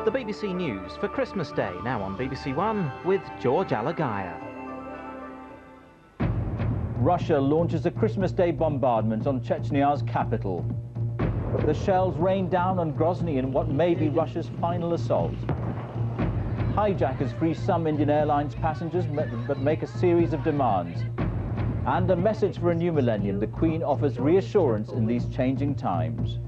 The BBC News for Christmas Day, now on BBC1 with George Alagiah. Russia launches a Christmas Day bombardment on Chechnya's capital. The shells rain down on Grozny in what may be Russia's final assault. Hijackers free some Indian Airlines passengers but make a series of demands. And a message for a new millennium. The Queen offers reassurance in these changing times.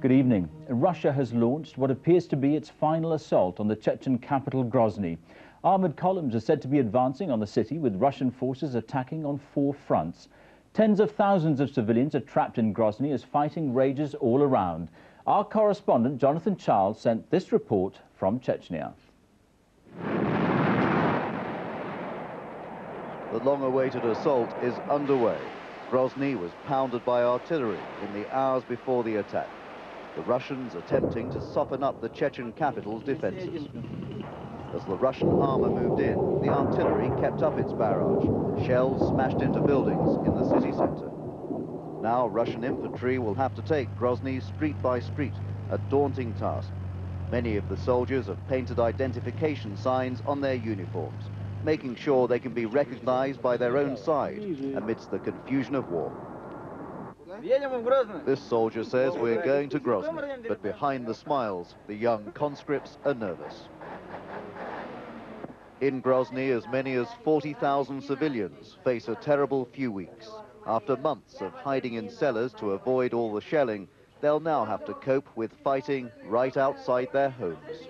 Good evening. Russia has launched what appears to be its final assault on the Chechen capital Grozny. Armoured columns are said to be advancing on the city, with Russian forces attacking on 4 fronts. Tens of thousands of civilians are trapped in Grozny as fighting rages all around. Our correspondent Jonathan Charles sent this report from Chechnya. The long-awaited assault is underway. Grozny was pounded by artillery in the hours before the attack. The Russians attempting to soften up the Chechen capital's defences. As the Russian armour moved in, the artillery kept up its barrage. Shells smashed into buildings in the city centre. Now Russian infantry will have to take Grozny street by street, a daunting task. Many of the soldiers have painted identification signs on their uniforms, making sure they can be recognised by their own side amidst the confusion of war. This soldier says we're going to Grozny, but behind the smiles, the young conscripts are nervous. In Grozny, as many as 40,000 civilians face a terrible few weeks. After months of hiding in cellars to avoid all the shelling, they'll now have to cope with fighting right outside their homes.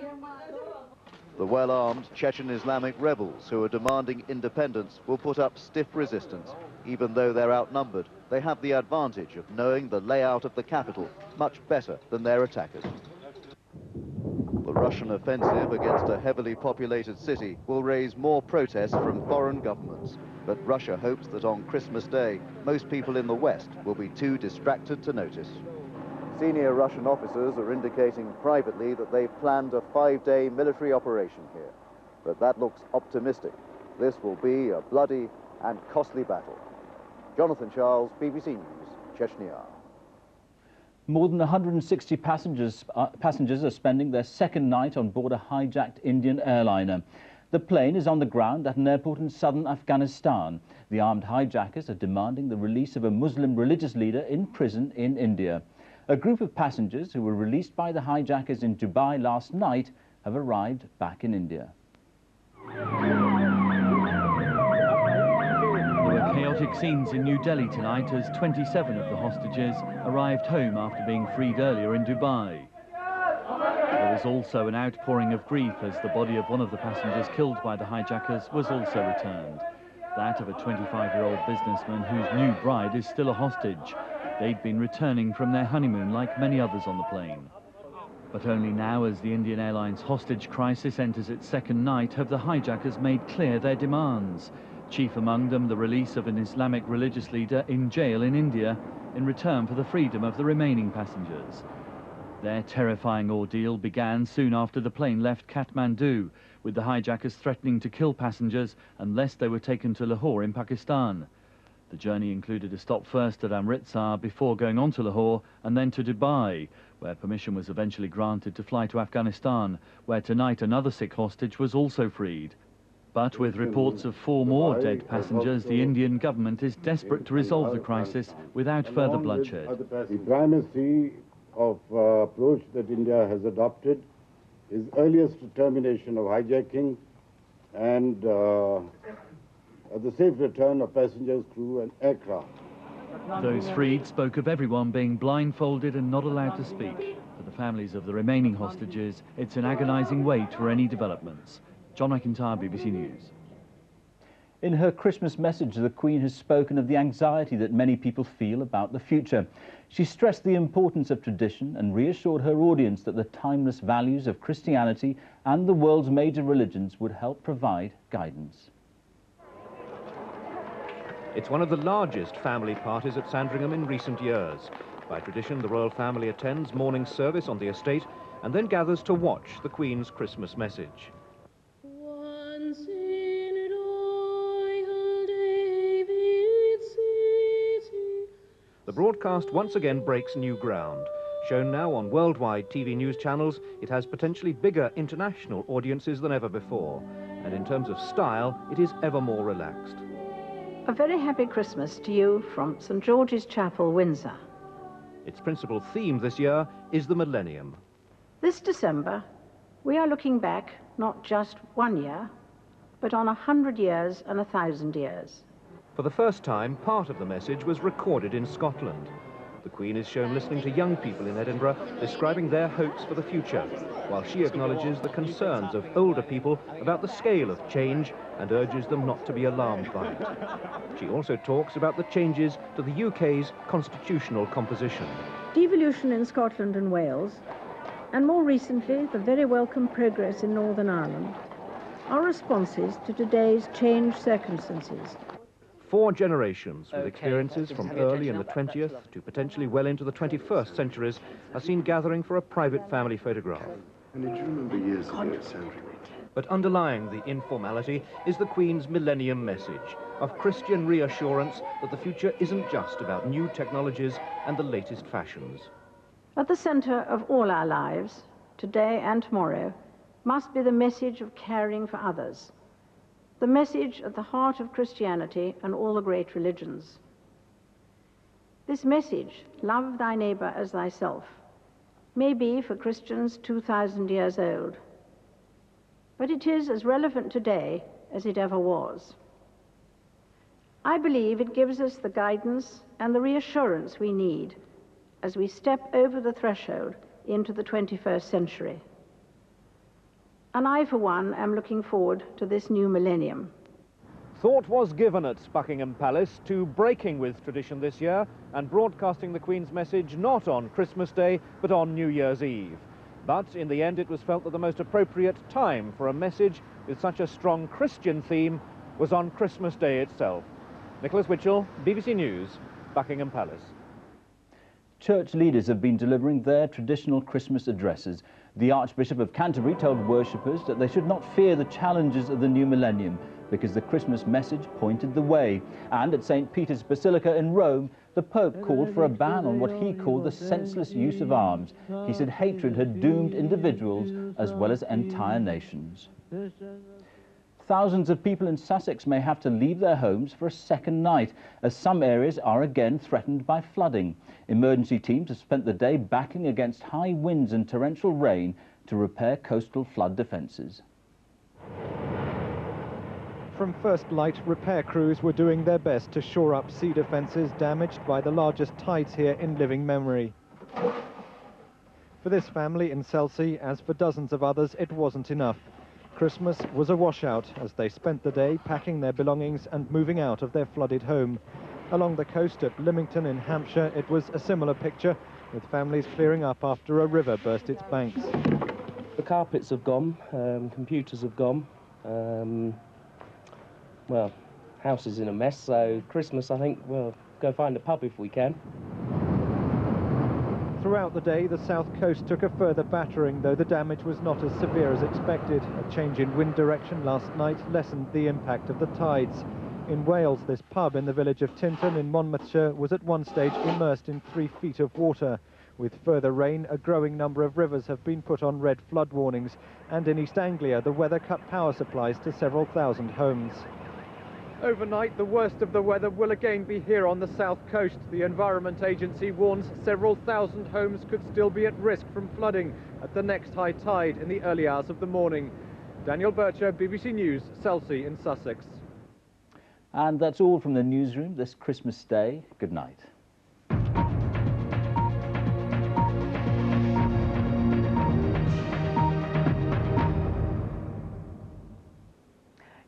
The well-armed Chechen Islamic rebels who are demanding independence will put up stiff resistance. Even though they're outnumbered, they have the advantage of knowing the layout of the capital much better than their attackers. The Russian offensive against a heavily populated city will raise more protests from foreign governments. But Russia hopes that on Christmas Day, most people in the West will be too distracted to notice. Senior Russian officers are indicating privately that they've planned a 5-day military operation here. But that looks optimistic. This will be a bloody and costly battle. Jonathan Charles, BBC News, Chechnya. More than 160 passengers are spending their second night on board a hijacked Indian airliner. The plane is on the ground at an airport in southern Afghanistan. The armed hijackers are demanding the release of a Muslim religious leader in prison in India. A group of passengers who were released by the hijackers in Dubai last night have arrived back in India. There were chaotic scenes in New Delhi tonight as 27 of the hostages arrived home after being freed earlier in Dubai. There was also an outpouring of grief as the body of one of the passengers killed by the hijackers was also returned. That of a 25-year-old businessman whose new bride is still a hostage. They'd been returning from their honeymoon like many others on the plane. But only now, as the Indian Airlines hostage crisis enters its second night, have the hijackers made clear their demands. Chief among them, the release of an Islamic religious leader in jail in India in return for the freedom of the remaining passengers. Their terrifying ordeal began soon after the plane left Kathmandu, with the hijackers threatening to kill passengers unless they were taken to Lahore in Pakistan. The journey included a stop first at Amritsar before going on to Lahore and then to Dubai, where permission was eventually granted to fly to Afghanistan, where tonight another Sikh hostage was also freed. But with reports of 4 more dead passengers, the Indian government is desperate to resolve the crisis without further bloodshed. The primacy of approach that India has adopted is earliest termination of hijacking and the safe return of passengers, crew and aircraft. Those freed spoke of everyone being blindfolded and not allowed to speak. For the families of the remaining hostages, it's an agonising wait for any developments. John McIntyre, BBC News. In her Christmas message, the Queen has spoken of the anxiety that many people feel about the future. She stressed the importance of tradition and reassured her audience that the timeless values of Christianity and the world's major religions would help provide guidance. It's one of the largest family parties at Sandringham in recent years. By tradition, the royal family attends morning service on the estate and then gathers to watch the Queen's Christmas message. Once in the broadcast once again breaks new ground. Shown now on worldwide TV news channels, it has potentially bigger international audiences than ever before. And in terms of style, it is ever more relaxed. A very happy Christmas to you from St. George's Chapel, Windsor. Its principal theme this year is the millennium. This December, we are looking back not just 1 year, but on 100 years and 1,000 years. For the first time, part of the message was recorded in Scotland. The Queen is shown listening to young people in Edinburgh, describing their hopes for the future, while she acknowledges the concerns of older people about the scale of change and urges them not to be alarmed by it. She also talks about the changes to the UK's constitutional composition. Devolution in Scotland and Wales, and more recently, the very welcome progress in Northern Ireland, are responses to today's changed circumstances. 4 generations with experiences from early in the 20th to potentially well into the 21st centuries are seen gathering for a private family photograph. And did you remember years ago, Sandra? But underlying the informality is the Queen's millennium message of Christian reassurance that the future isn't just about new technologies and the latest fashions. At the centre of all our lives, today and tomorrow, must be the message of caring for others, the message at the heart of Christianity and all the great religions. This message, love thy neighbour as thyself, may be for Christians 2,000 years old, but it is as relevant today as it ever was. I believe it gives us the guidance and the reassurance we need as we step over the threshold into the 21st century. And I, for one, am looking forward to this new millennium. Thought was given at Buckingham Palace to breaking with tradition this year and broadcasting the Queen's message not on Christmas Day, but on New Year's Eve. But in the end, it was felt that the most appropriate time for a message with such a strong Christian theme was on Christmas Day itself. Nicholas Witchell, BBC News, Buckingham Palace. Church leaders have been delivering their traditional Christmas addresses. The Archbishop of Canterbury told worshippers that they should not fear the challenges of the new millennium because the Christmas message pointed the way. And at St. Peter's Basilica in Rome, the Pope called for a ban on what he called the senseless use of arms. He said hatred had doomed individuals as well as entire nations. Thousands of people in Sussex may have to leave their homes for a second night, as some areas are again threatened by flooding. Emergency teams have spent the day battling against high winds and torrential rain to repair coastal flood defences. From first light, repair crews were doing their best to shore up sea defences damaged by the largest tides here in living memory. For this family in Chelsea, as for dozens of others, it wasn't enough. Christmas was a washout as they spent the day packing their belongings and moving out of their flooded home. Along the coast at Lymington in Hampshire, it was a similar picture, with families clearing up after a river burst its banks. The carpets have gone, computers have gone, well, house is in a mess, so Christmas, I think we'll go find a pub if we can. Throughout the day, the south coast took a further battering, though the damage was not as severe as expected. A change in wind direction last night lessened the impact of the tides. In Wales, this pub in the village of Tintern in Monmouthshire was at one stage immersed in 3 feet of water. With further rain, a growing number of rivers have been put on red flood warnings, and in East Anglia, the weather cut power supplies to several thousand homes. Overnight, the worst of the weather will again be here on the south coast. The Environment Agency warns several thousand homes could still be at risk from flooding at the next high tide in the early hours of the morning. Daniel Bircher, BBC News, Chelsea in Sussex. And that's all from the newsroom this Christmas Day. Good night.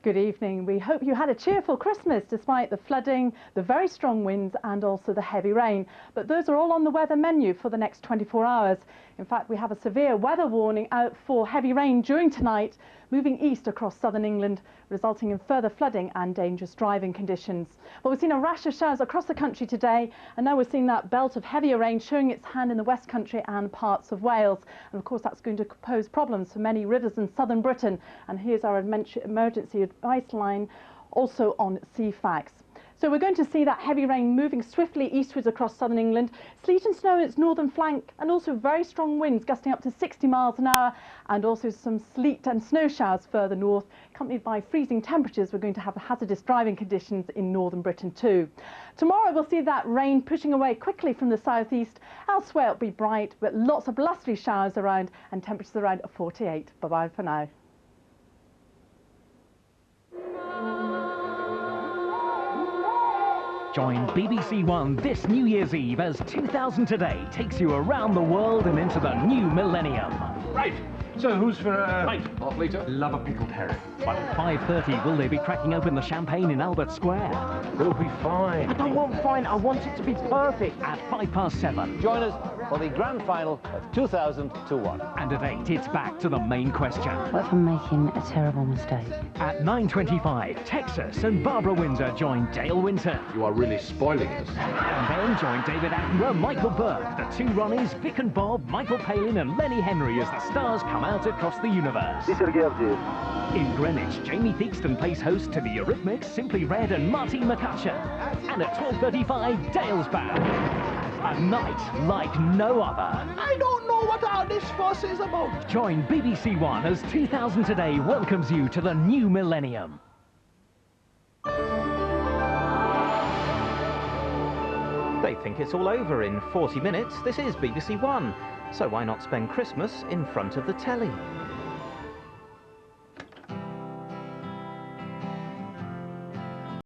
Good evening. We hope you had a cheerful Christmas despite the flooding, the very strong winds and also the heavy rain. But those are all on the weather menu for the next 24 hours. In fact, we have a severe weather warning out for heavy rain during tonight, moving east across southern England, resulting in further flooding and dangerous driving conditions. But we've seen a rash of showers across the country today, and now we're seeing that belt of heavier rain showing its hand in the West Country and parts of Wales. And of course, that's going to pose problems for many rivers in southern Britain. And here's our emergency advice line, also on sea facts. So we're going to see that heavy rain moving swiftly eastwards across southern England. Sleet and snow in its northern flank, and also very strong winds gusting up to 60 miles an hour, and also some sleet and snow showers further north, accompanied by freezing temperatures. We're going to have hazardous driving conditions in northern Britain too. Tomorrow we'll see that rain pushing away quickly from the southeast. Elsewhere it'll be bright, but lots of blustery showers around and temperatures around 48. Bye-bye for now. Join BBC One this New Year's Eve as 2000 Today takes you around the world and into the new millennium. Right, so who's for half litre? Love a pickled herring. But at 5:30, will they be cracking open the champagne in Albert Square? It'll be fine. I don't want fine, I want it to be perfect. At 7:05. Join us for the grand final of 2001. And at 8, it's back to the main question. What if I'm making a terrible mistake? At 9:25, Texas and Barbara Windsor join Dale Winton. You are really spoiling us. And then join David Attenborough, Michael Burke, the two Ronnies, Vic and Bob, Michael Palin and Lenny Henry as the stars come out across the universe. In Greenwich, Jamie Theakston plays host to the Eurythmics, Simply Red and Martine McCutcheon. And at 12:35, Dale's back. A night like no other. I don't know what all this fuss is about. Join BBC One as 2000 Today welcomes you to the new millennium. They think it's all over in 40 minutes. This is BBC One. So why not spend Christmas in front of the telly?